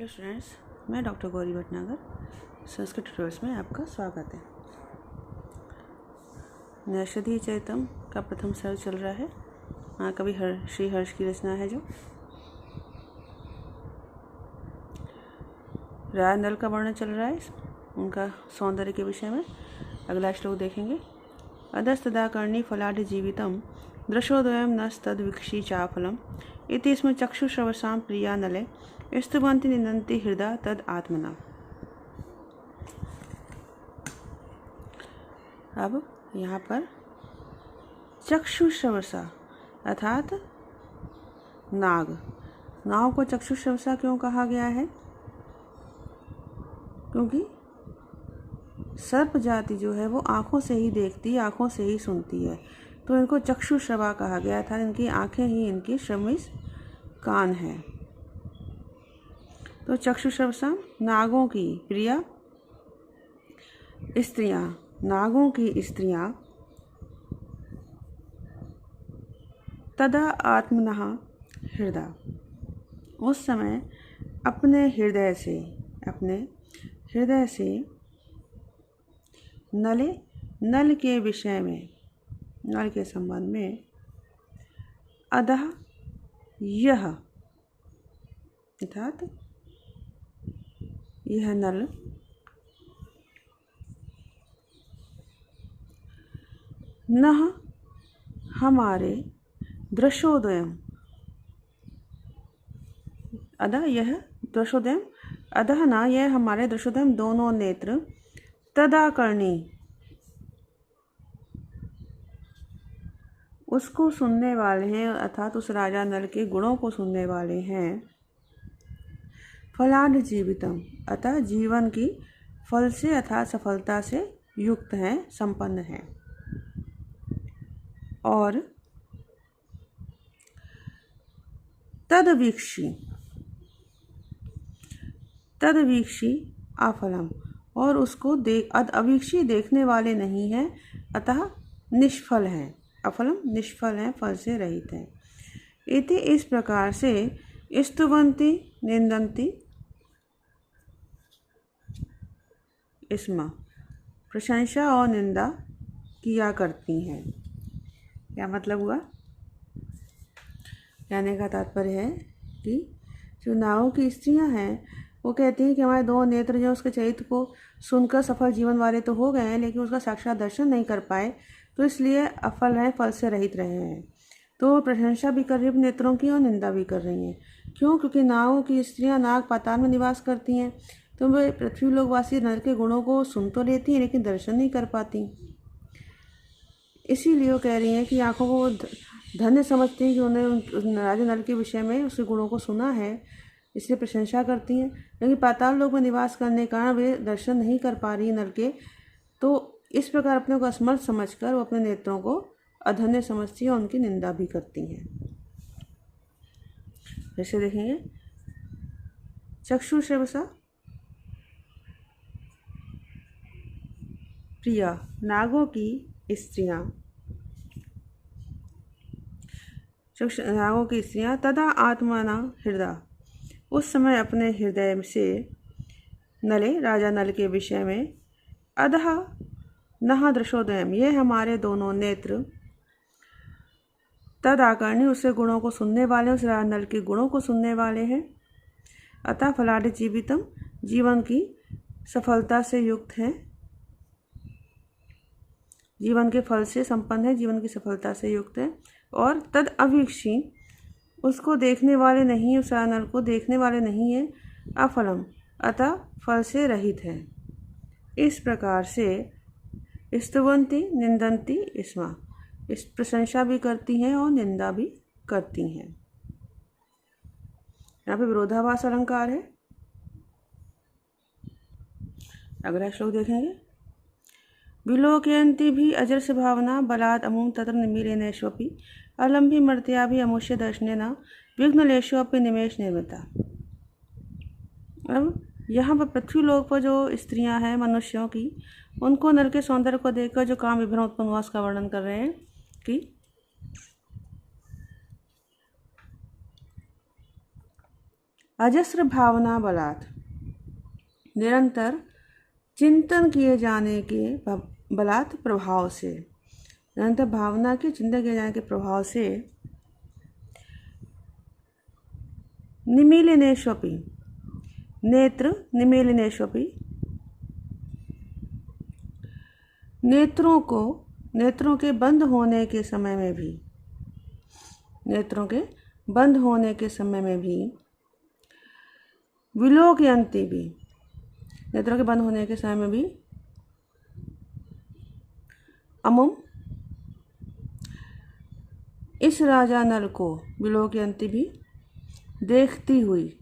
Hello students, मैं doctor Gauri Bhatnagar Sanskrit tutorials में आपका स्वागत है। नैषधीय चरितम का प्रथम सर्ग चल रहा है। कवि श्री हर्ष की रचना है। जो राजा नल का वर्णन चल रहा है, उनका सौंदर्य के विषय में। अगला श्लोक देखेंगे। अधस्तदा कर्णी फलाढ्य जीवितम दृशोदयम नस्तद्वीक्षी चाफलम इति स्म चक्षुश्रवसां प्रिया नले स्तुवन्ति निन्दन्ति हृदा तद आत्मना। अब यहाँ पर चक्षुश्रवसा अर्थात नाग को चक्षुश्रवसा क्यों कहा गया है? क्योंकि सर्प जाति जो है वो आँखों से ही देखती, आँखों से ही सुनती है, तो इनको चक्षुश्रवा कहा गया था। इनकी आँखें ही इनकी श्रवमिस कान है। तो चक्षुश्रवसा नागों की प्रिया स्त्रियां, नागों की स्त्रियां तदा आत्मनः हृदय, उस समय अपने हृदय से नल के विषय में, नल के संबंध में अधः यह अर्थात यह नल नह हमारे दृशोदयम, अधः यह दृशोदयम, अधः ना यह हमारे दृशोदयम दोनों नेत्र तदा करणी, उसको सुनने वाले हैं, अर्थात उस राजा नल के गुणों को सुनने वाले हैं। फलाढ्य जीवितम, अतः जीवन की फल से अर्थात सफलता से युक्त हैं, संपन्न हैं। और तदवीक्षी आफलम, और उसको अवीक्षी देखने वाले नहीं हैं, अतः निष्फल हैं। अफलम निष्फल हैं, फल से रहित हैं। इति इस प्रकार से स्तुवन्ति निन्दन्ति स्म, प्रशंसा और निंदा किया करती हैं। क्या मतलब हुआ? कहने का तात्पर्य है कि जो नागों की स्त्रियां हैं वो कहती हैं कि हमारे दो नेत्र जो उसके चरित्र को सुनकर सफल जीवन वाले तो हो गए हैं, लेकिन उसका साक्षात दर्शन नहीं कर पाए, तो इसलिए अफल हैं, फल से रहित रहे हैं। तो प्रशंसा भी कर रही है नेत्रों की और निंदा भी कर रही हैं। क्यों? क्योंकि नागों की स्त्रियां नाग पाताल में निवास करती हैं, तो वे पृथ्वी लोकवासी नर के गुणों को सुन तो लेती हैं लेकिन दर्शन नहीं कर पाती। इसीलिए वो कह रही हैं कि आँखों को धन्य समझती हैं कि उन्हें राजा नल के विषय में उसके गुणों को सुना है, इसलिए प्रशंसा करती हैं। लेकिन पाताल लोक में निवास करने के कारण वे दर्शन नहीं कर पा रही नल के, तो इस प्रकार अपने को असमर्थ समझकर वो अपने नेत्रों को अधन्य समझती है और उनकी निंदा भी करती हैं। जैसे देखेंगे, चक्षुश्रवसा प्रिया, नागों की स्त्रियां, तदा आत्मना हृदय, उस समय अपने हृदय से नले राजा नल के विषय में अधः नह दृशोदयम, ये हमारे दोनों नेत्र तद आकर्णी, उससे गुणों को सुनने वाले, उस राजा नल के गुणों को सुनने वाले हैं। अतः फलाढ्य जीवितम, जीवन की सफलता से युक्त हैं, जीवन के फल से संपन्न है, जीवन की सफलता से युक्त है। और तद अवीक्षी, उसको देखने वाले नहीं, उस राजा नल को देखने वाले नहीं है। अफलम, अतः फल से रहित है। इस प्रकार से स्तुवन्ति निन्दन्ति स्म, इस प्रशंसा भी करती हैं और निंदा भी करती हैं। यहाँ पे विरोधाभास अलंकार है। अगला श्लोक देखेंगे। विलोकयन्ति भी अजरस भावना बलात् अमुं तत्र निमीलेनेष्वपि अलम्भि मर्त्या भी अमुष्य दर्शनेन विघ्नलेशोपि निमेष निर्मिता। अब यहाँ पर पृथ्वी लोक पर जो स्त्रियां हैं मनुष्यों की, उनको नल के सौंदर्य को देखकर जो काम विभ्रम उत्पन्न हुआ उसका वर्णन कर रहे हैं कि अजस्र भावना बलात्, निरंतर चिंतन किए जाने के बलात् प्रभाव से, निरंतर भावना के चिंतन किए जाने के प्रभाव से निमीलिनेष्वपि, नेत्र निमीलिनेष्वपि, नेत्रों के बंद होने के समय में भी, नेत्रों के बंद होने के समय में भी, विलोकयन्ति भी, नेत्रों के बंद होने के समय में भी, अमुम इस राजा नल को, विलोकयन्ति भी, देखती हुई,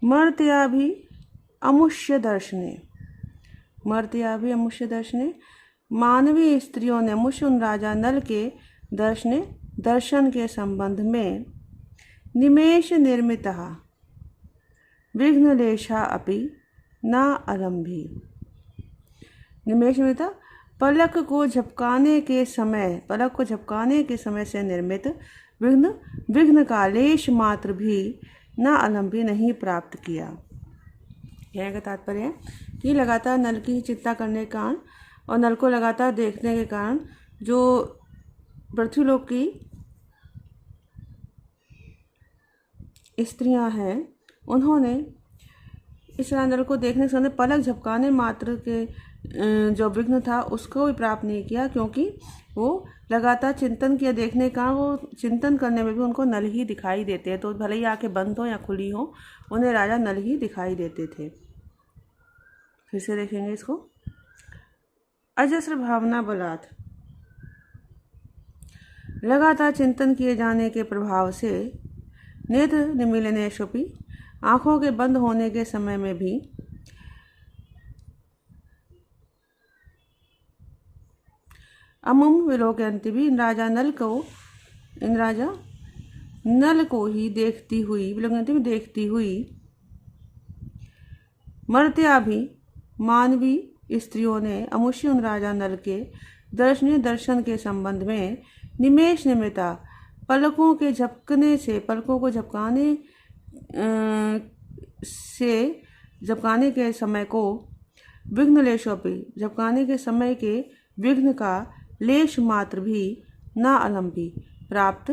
मर्त्या भी अमुष्य दर्शने, मर्त्या भी अमुष्य दर्शने, मानवीय स्त्रियों ने अमुष्य उन राजा नल के दर्शन के संबंध में निमेष निर्मितः विघ्नलेशा अपि न अलम्भी, निमेष निर्मितः पलक को झपकाने के समय से निर्मित विघ्न का लेश मात्र भी न अलम्भी, नहीं प्राप्त किया। कहने का तात्पर्य है कि लगातार नल की चिंता करने के कारण और नल को लगातार देखने के कारण जो पृथ्वीलोक की स्त्रियां हैं, उन्होंने इस नल को देखने से पलक झपकाने मात्र के जो विघ्न था उसको भी प्राप्त नहीं किया, क्योंकि वो लगातार चिंतन किया देखने का, वो चिंतन करने में भी उनको नल ही दिखाई देते हैं। तो भले ही आंखें बंद हो या खुली हो, उन्हें राजा नल ही दिखाई देते थे। फिर से देखेंगे इसको। अजस्र भावना बलात्, लगातार चिंतन किए जाने के प्रभाव से, नेत्र निमीलनेष्वपि, आँखों के बंद होने के समय में भी, अमुम विलोकयन्ति भी, इन राजा नल को ही देखती हुई, विलोकयन्ति भी देखती हुई, मर्त्या भी मानवी स्त्रियों ने अमुष्य उन राजा नल के दर्शन के संबंध में निमेष निमित्ता पलकों को झपकाने के समय को विघ्नलेशोपि, झपकाने के समय के विघ्न का लेश मात्र भी न अलम्भी, प्राप्त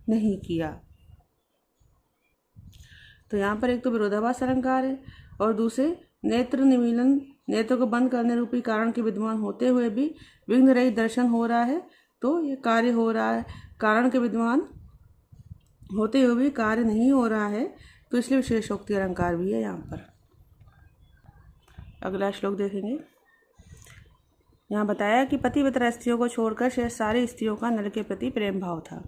नहीं किया। तो यहाँ पर एक तो विरोधाभास अलंकार है और दूसरे नेत्र निमीलन, नेत्र को बंद करने रूपी कारण के विद्यमान होते हुए भी विघ्न रहित दर्शन हो रहा है। तो ये कार्य हो रहा है, कारण के विद्यमान होते हुए भी कार्य नहीं हो रहा है, तो इसलिए विशेषोक्ति अलंकार भी है यहाँ पर। अगला श्लोक देखेंगे। यहाँ बताया कि पतिव्रता स्त्रियों को छोड़कर शेष सारी स्त्रियों का नल के प्रति प्रेम भाव था।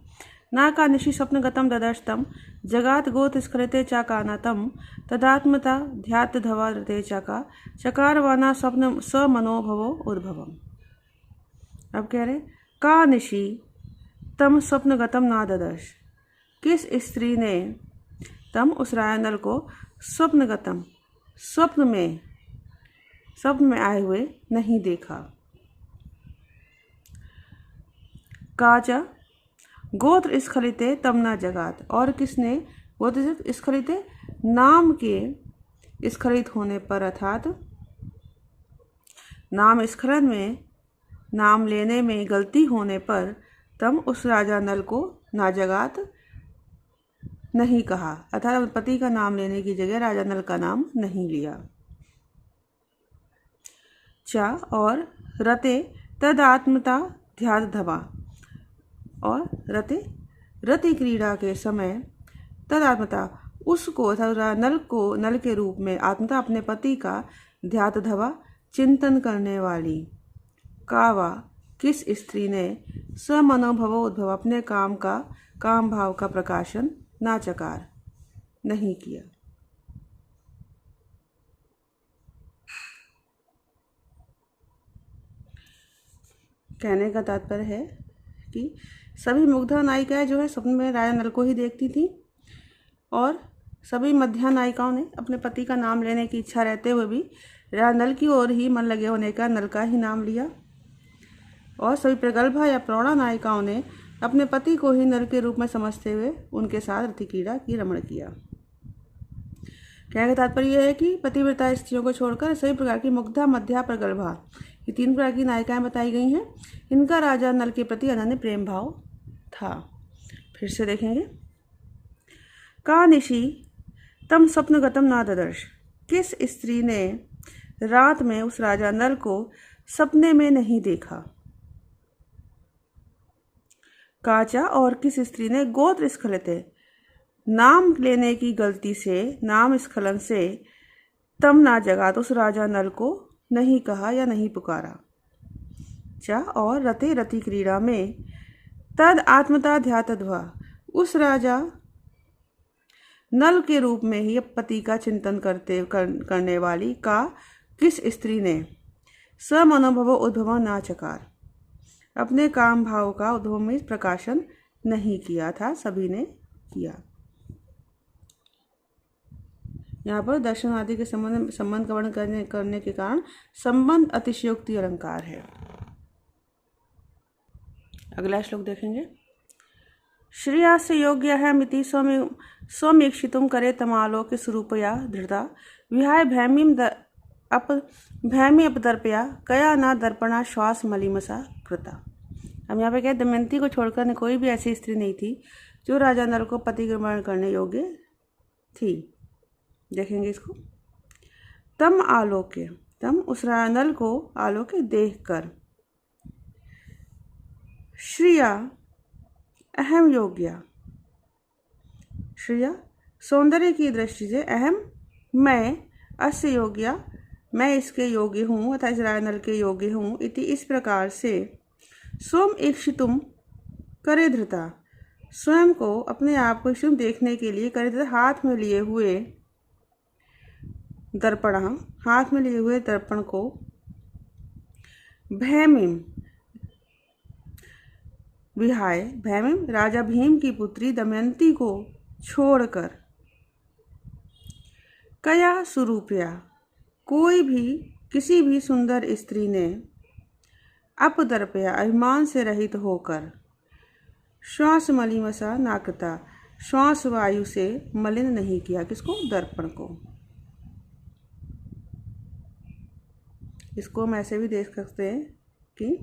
नाका निशि स्वप्नगतम ददर्शतम जगात गोत स्खलिते चाकानतम तदात्मता ध्यात धवारते चाका चकारवाना स्वप्न स मनोभवो उद्भवम। अब कह रहे का निशि तम स्वप्नगतम ना ददर्श, किस स्त्री ने तम उस रायनल को स्वप्नगतम, स्वप्न में आए हुए नहीं देखा। काचा गोत्र स्खलिते तम ना जगात, और किसने गोत्र स्खलिते नाम के स्खलित होने पर, अर्थात नाम स्खलन में, नाम लेने में गलती होने पर तम उस राजा नल को ना जगात नहीं कहा, अर्थात पति का नाम लेने की जगह राजा नल का नाम नहीं लिया। चा और रते तदात्मता ध्यात धवा, और रति क्रीड़ा के समय तदात्मता उसको अर्थात नल के रूप में आत्मता अपने पति का ध्यात धवा चिंतन करने वाली कावा किस स्त्री ने समनोभव उद्भव अपने काम भाव का प्रकाशन नाचकार नहीं किया। कहने का तात्पर्य है कि सभी मुग्धा नायिकाएं जो है स्वप्न में राजा नल को ही देखती थी, और सभी मध्या नायिकाओं ने अपने पति का नाम लेने की इच्छा रहते हुए भी राजा नल की ओर ही मन लगे होने का नल का ही नाम लिया, और सभी प्रगल्भा या प्रौढ़ा नायिकाओं ने अपने पति को ही नल के रूप में समझते हुए उनके साथ रतिक्रीड़ा की रमण किया। कहने का तात्पर्य यह है कि पतिव्रता स्त्रियों को छोड़कर सभी प्रकार की मुग्धा, मध्या, प्रगल्भा, ये 3 प्रकार की नायिकाएं बताई गई हैं। इनका राजा नल के प्रति अनन्य प्रेम भाव था। फिर से देखेंगे। का निशि तम स्वप्नगतम ना ददर्श, किस स्त्री ने रात में उस राजा नल को सपने में नहीं देखा। काचा, और किस स्त्री ने गोत्र स्खलित, नाम लेने की गलती से, नाम स्खलन से तम ना जगा, तो उस राजा नल को नहीं कहा या नहीं पुकारा। चा, और रते रति क्रीड़ा में तद आत्मता ध्यातध्वा, उस राजा नल के रूप में ही पति का चिंतन करने वाली का किस स्त्री ने समनुभव उद्भव ना चकार, अपने काम भाव का उद्भव में प्रकाशन नहीं किया था, सभी ने किया। यहाँ पर दर्शन आदि के संबंध का वर्णन करने के कारण संबंध अतिशयोक्ति अलंकार है। अगला श्लोक देखेंगे। श्रिया से योग्य है मिति स्वमीक्षितुम करे तमालोक स्वरूपया धृता, विहाय भैमी अपदर्पया कया न दर्पणा श्वास मलिमसा कृता। हम यहाँ पे कहे दमयंती को छोड़कर कोई भी ऐसी स्त्री नहीं थी जो राजा नल को पति ग्रहण करने योग्य थी। देखेंगे इसको। तम आलोक्य, तम उस राजा नल को आलोक्य देखकर, श्रिया अहम योग्या, श्रिया सौंदर्य की दृष्टि से, अहम मैं, अस्य योग्या मैं इसके योग्य हूँ अर्थात इस राजा नल के योग्य हूँ, इति इस प्रकार से स्वम ईक्षितुम करे धृता, स्वयं को अपने आप को ईक्षितुम देखने के लिए करे धृता, हाथ में लिए हुए दर्पण, हाथ में लिए हुए दर्पण को, भैमिम विहाय, भैमिम राजा भीम की पुत्री दमयंती को छोड़कर, कया सुरूपया कोई भी किसी भी सुंदर स्त्री ने, अपदर्पया अभिमान से रहित होकर, श्वास मलिमसा नाकृता श्वास वायु से मलिन नहीं किया, किसको, दर्पण को। इसको हम ऐसे भी देख सकते हैं कि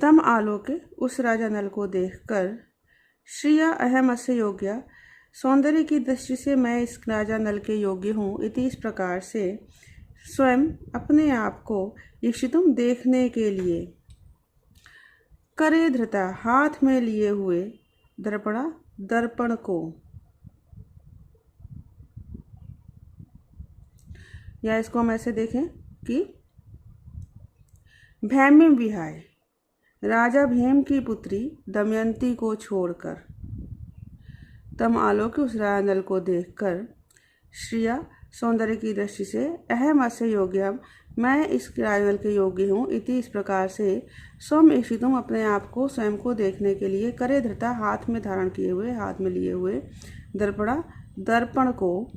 तम आलोके उस राजा नल को देखकर, श्रिया अहम अस्य योग्या सौंदर्य की दृष्टि से मैं इस राजा नल के योग्य हूँ, इति इस प्रकार से स्वयं अपने आप को ईक्षितुम देखने के लिए, करे धृता हाथ में लिए हुए, दर्पणा दर्पण को, या इसको हम ऐसे देखें कि भैमी विहाय राजा भीम की पुत्री दमयंती को छोड़कर, तम आलोक उस राजा नल को देखकर, श्रिया सौंदर्य की दृष्टि से, अहम अस्य योग्यम मैं इस राजा नल के योग्य हूँ, इति इस प्रकार से स्वम ईक्षितुम अपने आप को स्वयं को देखने के लिए, करे धृता हाथ में धारण किए हुए, हाथ में लिए हुए, दर्पणा दर्पण को,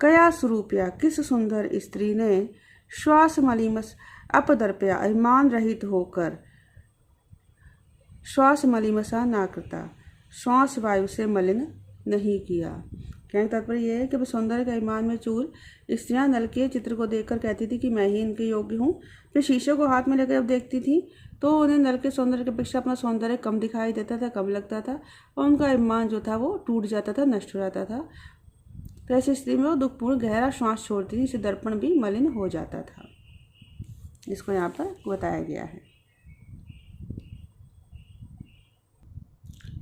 कया स्वरूपया किस सुंदर स्त्री ने, श्वास मलिमस अपदर्पया अभिमान रहित होकर, श्वास मलिमसा ना कृता श्वास वायु से मलिन नहीं किया। कहने का तात्पर्य यह है कि सौंदर्य के अभिमान में चूर स्त्रियां नल के चित्र को देखकर कहती थी कि मैं ही इनके योग्य हूँ। फिर शीशे को हाथ में लेकर जब देखती थी तो उन्हें नल के सौंदर्य की अपेक्षा अपना सौंदर्य कम दिखाई देता था, कम लगता था, और उनका अभिमान जो था वो टूट जाता था, नष्ट हो जाता था। तो ऐसी स्थिति में वो दुखपूर्ण गहरा श्वास छोड़ती थी, इससे दर्पण भी मलिन हो जाता था। इसको यहाँ पर बताया गया है।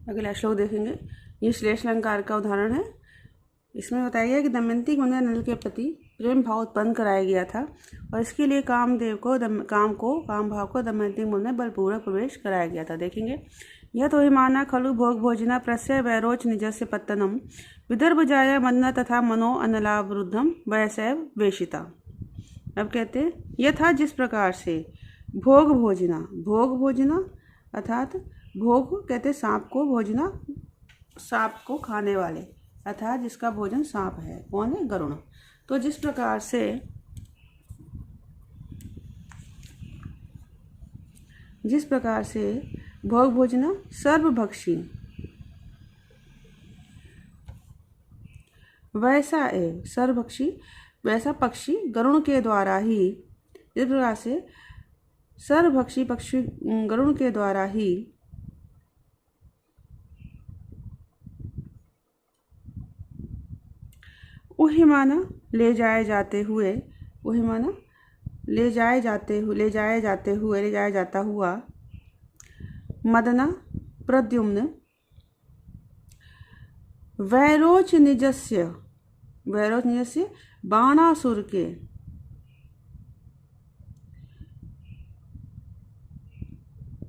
अगला श्लोक देखेंगे। ये श्लेष अलंकार का उदाहरण है। इसमें बताया गया कि दमयंती को नल के प्रति प्रेम भाव उत्पन्न कराया गया था और इसके लिए कामदेव को काम भाव को दमयंती मन में बलपूर्वक प्रवेश कराया गया था। देखेंगे। यह तो ही माना खलु भोग भोजना प्रस्य वैरोच निजस्य पत्तनम विदर्भ जाय मन्न तथा मनो अनलावरुद्धम वैसैव वेशिता। अब कहते हैं यथा जिस प्रकार से भोग भोजना अर्थात भोग कहते सांप को, भोजना सांप को खाने वाले, अर्थात जिसका भोजन सांप है। कौन है? गरुण। तो जिस प्रकार से भोग भोजना सर्वभक्षी वैसा एव सर्वभक्षी वैसा पक्षी गरुण के द्वारा ही, इस प्रकार से सर्वभक्षी पक्षी गरुण के द्वारा ही उहिमाना ले जाया जाता हुआ मदना प्रद्युम्न वैरोच निजस्य बाणासुर के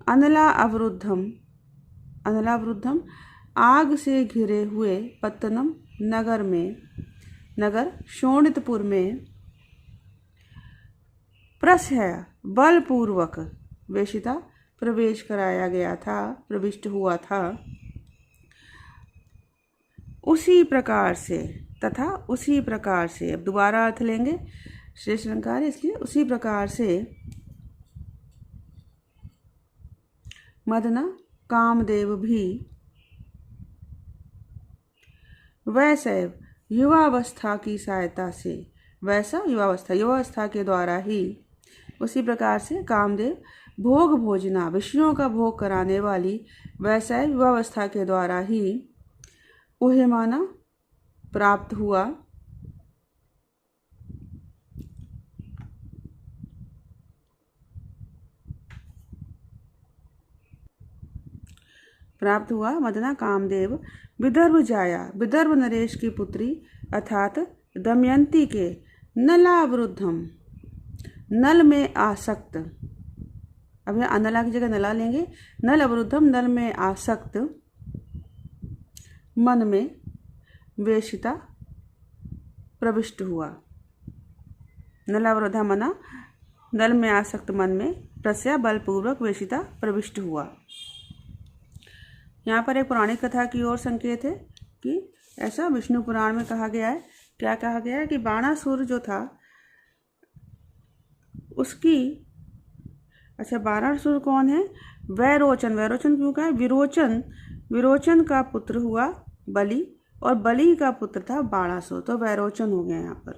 अनलावरुद्धम आग से घिरे हुए पत्तनम नगर शोणितपुर में प्रस्य बलपूर्वक वेशिता प्रवेश कराया गया था, प्रविष्ट हुआ था। उसी प्रकार से अब दोबारा अर्थ लेंगे श्रेष्ठ अलंकार, इसलिए उसी प्रकार से मदना कामदेव भी वैसैव युवावस्था की सहायता से, युवावस्था के द्वारा ही, उसी प्रकार से कामदेव भोग भोजना विषयों का भोग कराने वाली वैसैव युवावस्था के द्वारा ही उहिमाना प्राप्त हुआ मदना कामदेव विदर्भ नरेश की पुत्री अर्थात दमयंती के नलावरुद्धम नल में आसक्त, अब यहाँ अनला की जगह नला लेंगे, नल अवरुद्धम नल में आसक्त मन में वेशिता प्रविष्ट हुआ। नलावरुद्धा मना नल में आसक्त मन में प्रस्या बलपूर्वक वेशिता प्रविष्ट हुआ। यहाँ पर एक पौराणिक कथा की ओर संकेत है कि ऐसा विष्णु पुराण में कहा गया है। क्या कहा गया है कि बाणासुर जो था उसकी, अच्छा बाणासुर कौन है? वैरोचन क्यों कहा है? विरोचन का पुत्र हुआ बलि, और बलि का पुत्र था बाणासुर, तो वैरोचन हो गया यहाँ पर।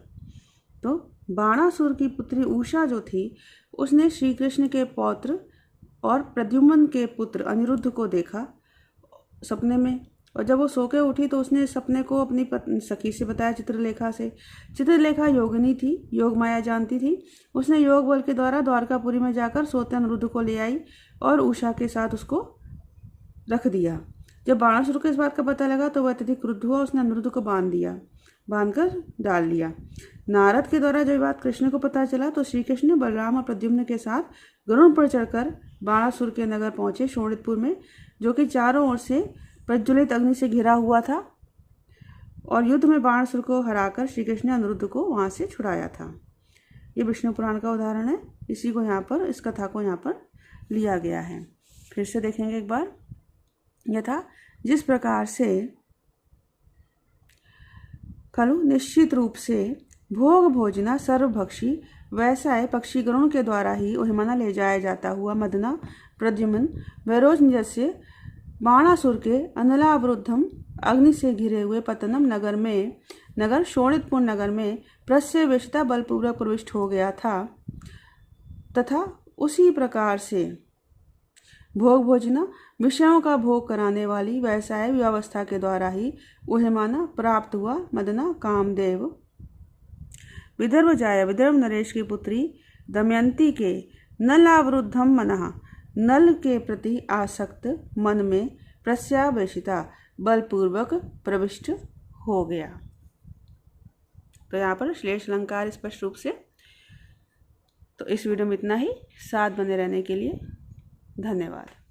तो बाणासुर की पुत्री उषा जो थी उसने श्री कृष्ण के पौत्र और प्रद्युम्न के पुत्र अनिरुद्ध को देखा सपने में, और जब वो सो के उठी तो उसने सपने को अपनी सखी से बताया, चित्रलेखा योगिनी थी, योग माया जानती थी। उसने योग बल के द्वारा द्वारकापुरी में जाकर सोते अनिरुद्ध को ले आई और उषा के साथ उसको रख दिया। जब बाणासुर को इस बात का पता लगा तो वह अत्यधिक क्रुद्ध हुआ, उसने अनिरुद्ध को बांधकर डाल लिया। नारद के द्वारा जब बात कृष्ण को पता चला तो श्री कृष्ण ने बलराम और प्रद्युम्न के साथ गरुड़ पर चढ़कर बाणासुर के नगर पहुंचे, शोणितपुर में, जो कि चारों ओर से प्रज्वलित अग्नि से घिरा हुआ था, और युद्ध में बाणासुर को हराकर श्री कृष्ण ने अनिरुद्ध को वहां से छुड़ाया था। ये विष्णु पुराण का उदाहरण है, इस कथा को यहाँ पर लिया गया है। फिर से देखेंगे एक बार। यथा जिस प्रकार से खलु निश्चित रूप से भोग भोजना सर्वभक्षी वैसा है पक्षी गरुण के द्वारा ही उहिमाना ले जाया जाता हुआ मदना प्रद्युम्न वैरोच निजस्य बाणासुर के अनलावरुद्धम अग्नि से घिरे हुए पतनम नगर शोणितपुर नगर में प्रस्यवेशिता बलपूर्वक प्रविष्ट हो गया था, तथा उसी प्रकार से भोग भोजना विषयों का भोग कराने वाली वैसा व्यवस्था के द्वारा ही उहिमाना प्राप्त हुआ मदना कामदेव विदर्भ नरेश की पुत्री दमयंती के नलावरुद्धम मनः नल के प्रति आसक्त मन में प्रस्यावेशिता बलपूर्वक प्रविष्ट हो गया। तो यहाँ पर श्लेष अलंकार स्पष्ट रूप से। तो इस वीडियो में इतना ही। साथ बने रहने के लिए धन्यवाद।